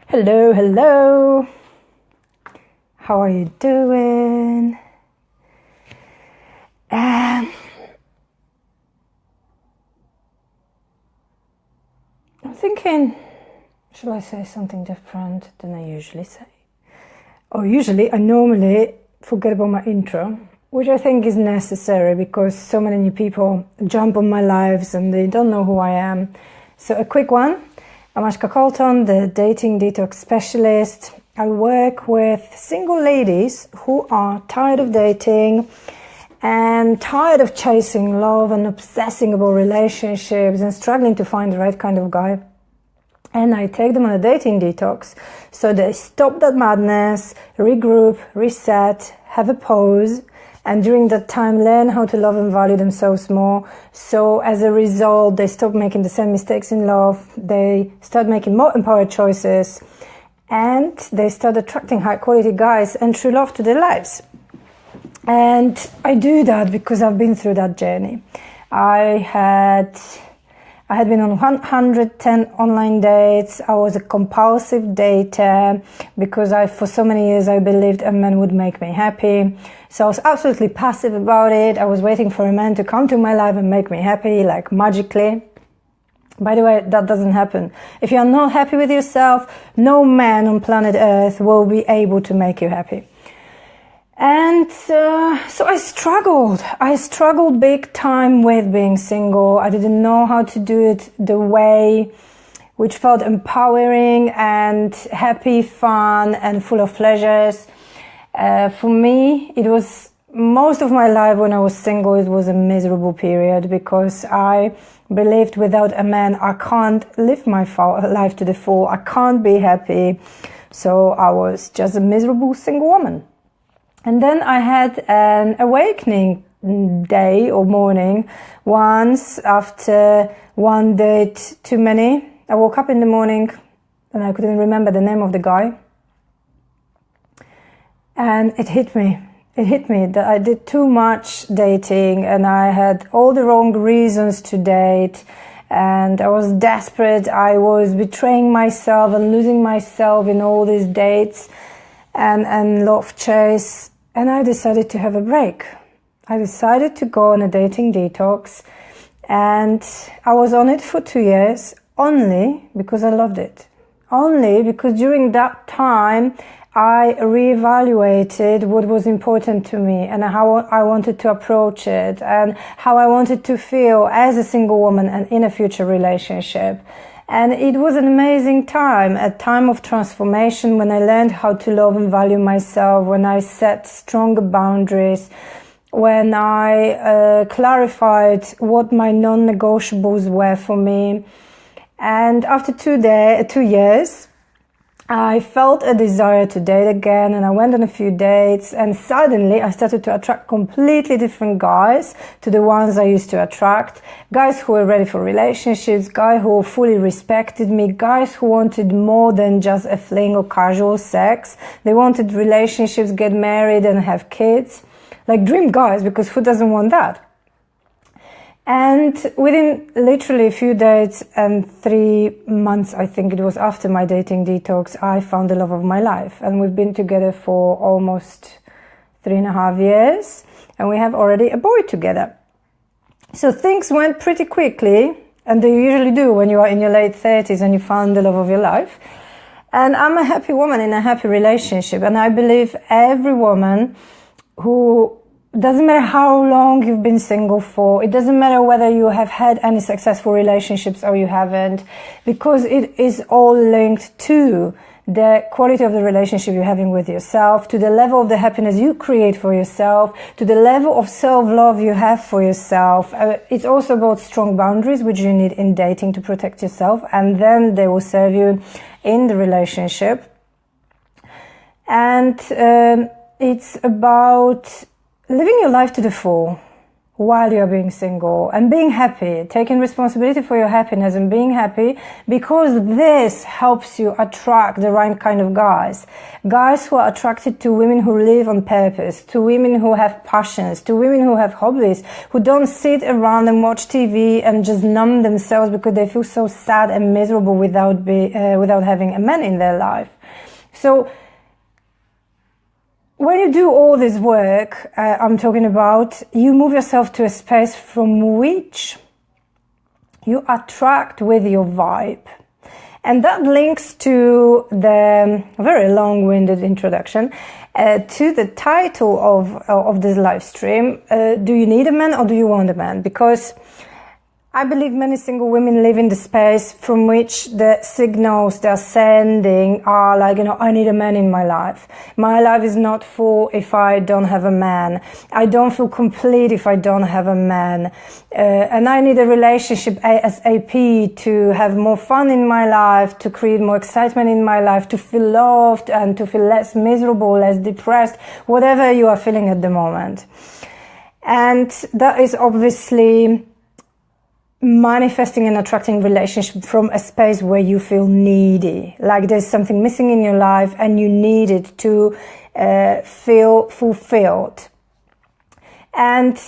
Hello, hello. How are you doing? I'm thinking, shall I say something different than I usually say? I normally forget about my intro, which I think is necessary because so many new people jump on my lives and they don't know who I am. So a quick one. I'm Ashka Colton, the dating detox specialist. I work with single ladies who are tired of dating and tired of chasing love and obsessing about relationships and struggling to find the right kind of guy. And I take them on a dating detox so they stop that madness, regroup, reset, have a pause, and during that time learn how to love and value themselves more. So as a result, they stop making the same mistakes in love, they start making more empowered choices, and they start attracting high quality guys and true love to their lives. And I do that because I've been through that journey. I had been on 110 online dates. I was a compulsive dater because for so many years I believed a man would make me happy. So I was absolutely passive about it. I was waiting for a man to come to my life and make me happy, like magically. By the way, that doesn't happen. If you are not happy with yourself, no man on planet Earth will be able to make you happy. And so I struggled big time with being single. I didn't know how to do it the way which felt empowering and happy, fun, and full of pleasures. For me, it was most of my life when I was single, it was a miserable period because I believed without a man, I can't live my life to the full. I can't be happy. So I was just a miserable single woman. And then I had an awakening day or morning once after one date too many. I woke up in the morning and I couldn't remember the name of the guy. And it hit me that I did too much dating and I had all the wrong reasons to date. And I was desperate. I was betraying myself and losing myself in all these dates and love chase. And I decided to have a break. I decided to go on a dating detox. And I was on it for 2 years only because I loved it. Only because during that time, I reevaluated what was important to me and how I wanted to approach it and how I wanted to feel as a single woman and in a future relationship. And it was an amazing time, a time of transformation when I learned how to love and value myself, when I set stronger boundaries, when I clarified what my non-negotiables were for me. And after 2 years, I felt a desire to date again and I went on a few dates and suddenly I started to attract completely different guys to the ones I used to attract. Guys who were ready for relationships, guys who fully respected me, guys who wanted more than just a fling or casual sex. They wanted relationships, get married and have kids. Like dream guys, because who doesn't want that? And within literally a few dates and 3 months, I think it was after my dating detox, I found the love of my life. And we've been together for almost 3.5 years. And we have already a boy together. So things went pretty quickly. And they usually do when you are in your late 30s and you found the love of your life. And I'm a happy woman in a happy relationship. And I believe every woman who doesn't matter how long you've been single for. It doesn't matter whether you have had any successful relationships or you haven't, because it is all linked to the quality of the relationship you're having with yourself, to the level of the happiness you create for yourself, to the level of self-love you have for yourself. It's also about strong boundaries, which you need in dating to protect yourself, and then they will serve you in the relationship. And it's about living your life to the full, while you're being single and being happy, taking responsibility for your happiness and being happy, because this helps you attract the right kind of guys. Guys who are attracted to women who live on purpose, to women who have passions, to women who have hobbies, who don't sit around and watch TV and just numb themselves because they feel so sad and miserable without having a man in their life. So when you do all this work I'm talking about, you move yourself to a space from which you attract with your vibe. And that links to the very long-winded introduction to the title of this live stream. Do you need a man or do you want a man? Because I believe many single women live in the space from which the signals they're sending are like, I need a man in my life. My life is not full if I don't have a man. I don't feel complete if I don't have a man. And I need a relationship ASAP to have more fun in my life, to create more excitement in my life, to feel loved and to feel less miserable, less depressed, whatever you are feeling at the moment. And that is obviously manifesting and attracting relationship from a space where you feel needy, like there's something missing in your life and you need it to feel fulfilled. And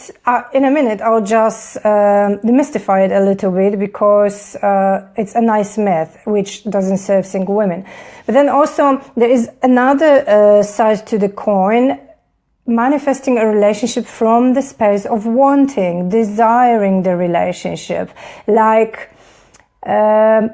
in a minute I'll just demystify it a little bit, because it's a nice myth which doesn't serve single women. But then also there is another side to the coin, manifesting a relationship from the space of wanting, desiring the relationship. Like the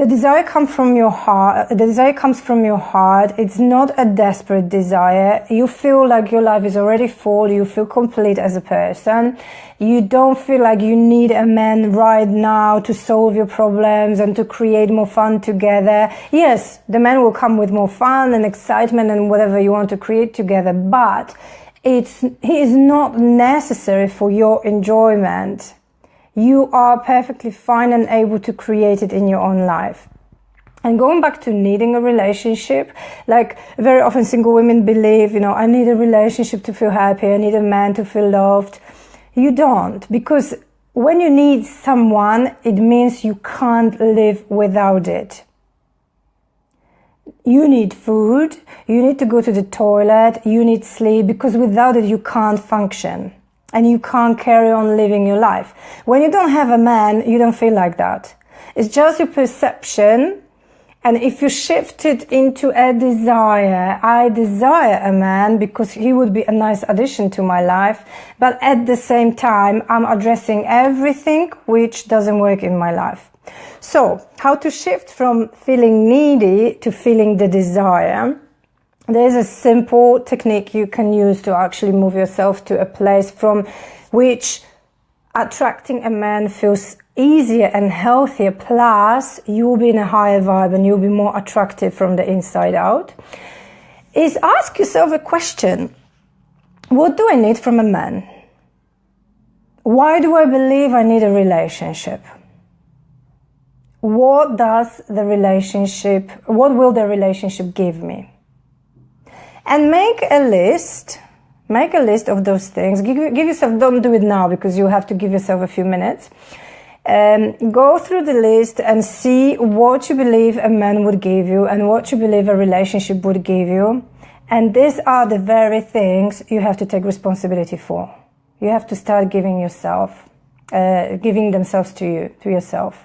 desire comes from your heart. The desire comes from your heart. It's not a desperate desire. You feel like your life is already full. You feel complete as a person. You don't feel like you need a man right now to solve your problems and to create more fun together. Yes, the man will come with more fun and excitement and whatever you want to create together, but he is not necessary for your enjoyment. You are perfectly fine and able to create it in your own life. And going back to needing a relationship, like very often single women believe, I need a relationship to feel happy, I need a man to feel loved. You don't, because when you need someone, it means you can't live without it. You need food, you need to go to the toilet, you need sleep, because without it you can't function. And you can't carry on living your life. When you don't have a man, you don't feel like that. It's just your perception. And if you shift it into a desire, I desire a man because he would be a nice addition to my life. But at the same time, I'm addressing everything which doesn't work in my life. So, how to shift from feeling needy to feeling the desire? There is a simple technique you can use to actually move yourself to a place from which attracting a man feels easier and healthier, plus you will be in a higher vibe and you'll be more attractive from the inside out, is ask yourself a question. What do I need from a man? Why do I believe I need a relationship? What will the relationship give me? And make a list of those things. Give yourself, don't do it now because you have to give yourself a few minutes. Go through the list and see what you believe a man would give you and what you believe a relationship would give you. And these are the very things you have to take responsibility for. You have to start giving themselves to yourself.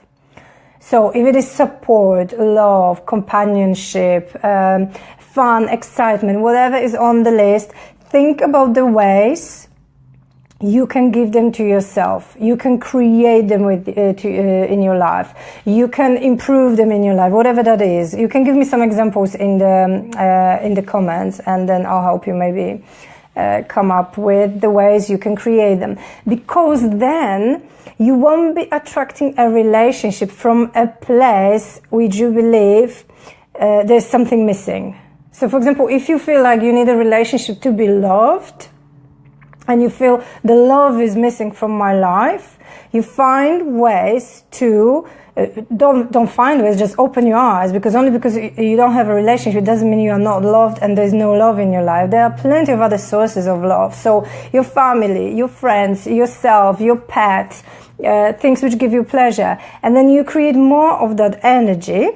So if it is support, love, companionship, fun, excitement, whatever is on the list, think about the ways you can give them to yourself. You can create them in your life. You can improve them in your life, whatever that is. You can give me some examples in the comments, and then I'll help you maybe come up with the ways you can create them. Because then you won't be attracting a relationship from a place which you believe there's something missing. So for example, if you feel like you need a relationship to be loved, and you feel the love is missing from my life, you find ways to don't find ways, just open your eyes, because only because you don't have a relationship doesn't mean you are not loved and there's no love in your life. There are plenty of other sources of love. So your family, your friends, yourself, your pet, things which give you pleasure, and then you create more of that energy,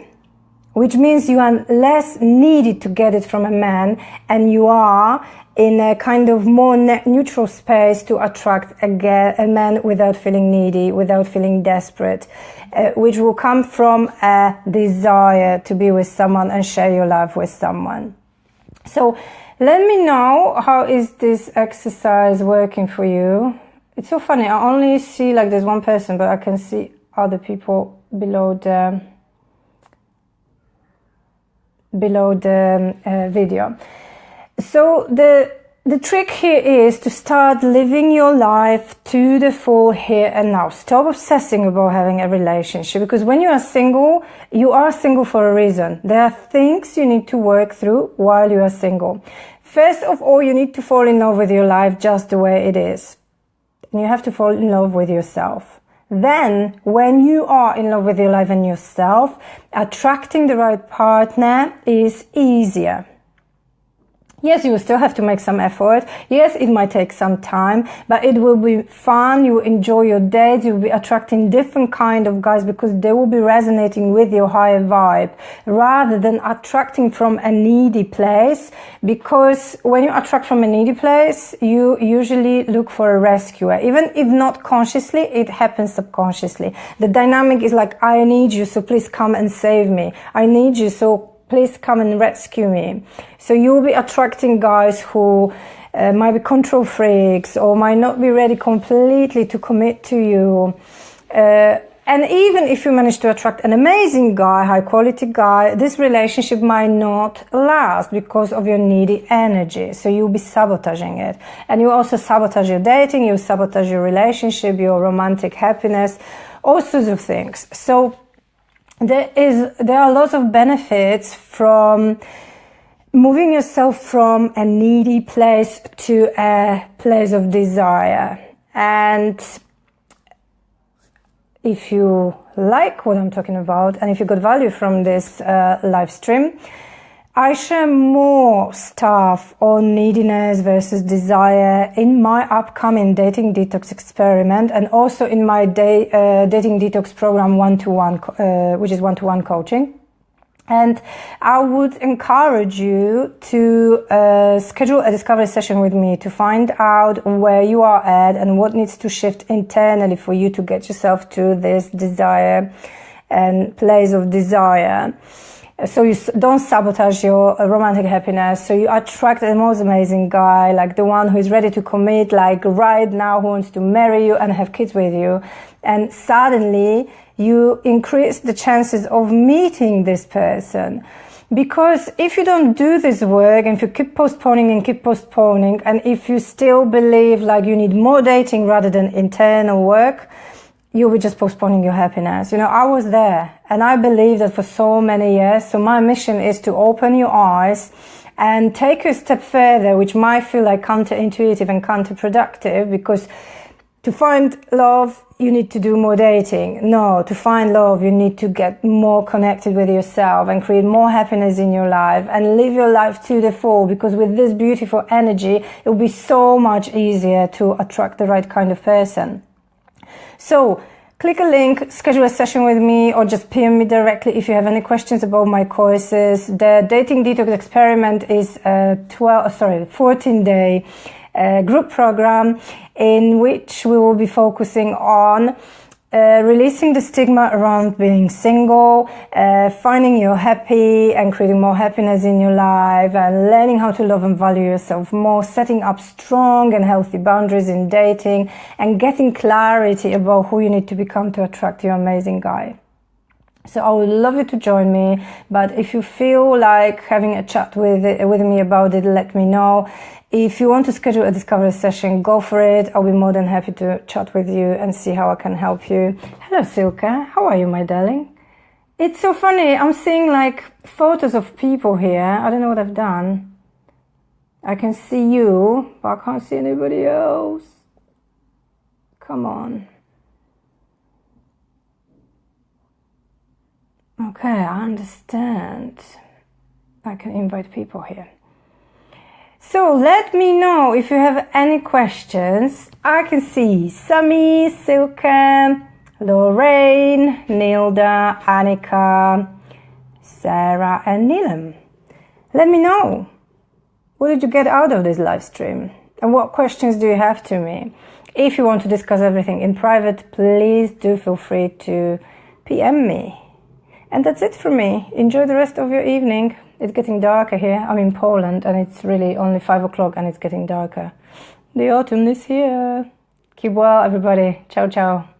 which means you are less needy to get it from a man, and you are in a kind of more neutral space to attract a man without feeling needy, without feeling desperate, which will come from a desire to be with someone and share your life with someone. So let me know, how is this exercise working for you? It's so funny, I only see like there's one person, but I can see other people below the video. So the trick here is to start living your life to the full here and now. Stop obsessing about having a relationship, because when you are single for a reason. There are things you need to work through while you are single. First of all, you need to fall in love with your life just the way it is. And you have to fall in love with yourself. Then, when you are in love with your life and yourself, attracting the right partner is easier. Yes, you will still have to make some effort. Yes, it might take some time, but it will be fun. You will enjoy your dates. You will be attracting different kind of guys because they will be resonating with your higher vibe, rather than attracting from a needy place. Because when you attract from a needy place, you usually look for a rescuer. Even if not consciously, it happens subconsciously. The dynamic is like, I need you, so please come and save me. I need you, so please come and rescue me. So you'll be attracting guys who might be control freaks or might not be ready completely to commit to you. And even if you manage to attract an amazing guy, high quality guy, this relationship might not last because of your needy energy. So you'll be sabotaging it. And you also sabotage your dating, you sabotage your relationship, your romantic happiness, all sorts of things. So there are lots of benefits from moving yourself from a needy place to a place of desire. And if you like what I'm talking about, and if you got value from this live stream, I share more stuff on neediness versus desire in my upcoming dating detox experiment, and also in my dating detox program which is one-to-one coaching. And I would encourage you to schedule a discovery session with me to find out where you are at and what needs to shift internally for you to get yourself to this desire and place of desire. So you don't sabotage your romantic happiness. So you attract the most amazing guy, like the one who is ready to commit, like right now, who wants to marry you and have kids with you. And suddenly you increase the chances of meeting this person. Because if you don't do this work, and if you keep postponing, and if you still believe like you need more dating rather than internal work, you'll be just postponing your happiness. You know, I was there and I believe that for so many years. So my mission is to open your eyes and take you a step further, which might feel like counterintuitive and counterproductive, because to find love, you need to do more dating. No, to find love, you need to get more connected with yourself and create more happiness in your life and live your life to the full, because with this beautiful energy, it will be so much easier to attract the right kind of person. So click a link, schedule a session with me, or just PM me directly if you have any questions about my courses. The Dating Detox Experiment is a 14-day group program in which we will be focusing on releasing the stigma around being single, finding your happy and creating more happiness in your life, and learning how to love and value yourself more, setting up strong and healthy boundaries in dating, and getting clarity about who you need to become to attract your amazing guy. So I would love you to join me, but if you feel like having a chat with me about it, let me know. If you want to schedule a discovery session, go for it. I'll be more than happy to chat with you and see how I can help you. Hello, Silka. How are you, my darling? It's so funny. I'm seeing like photos of people here. I don't know what I've done. I can see you, but I can't see anybody else. Come on. Okay, I understand. I can invite people here. So let me know if you have any questions. I can see Sami, Silke, Lorraine, Nilda, Annika, Sarah and Nilam. Let me know. What did you get out of this live stream? And what questions do you have to me? If you want to discuss everything in private, please do feel free to PM me. And that's it from me. Enjoy the rest of your evening. It's getting darker here. I'm in Poland and it's really only 5 o'clock and it's getting darker. The autumn is here. Keep well, everybody. Ciao, ciao.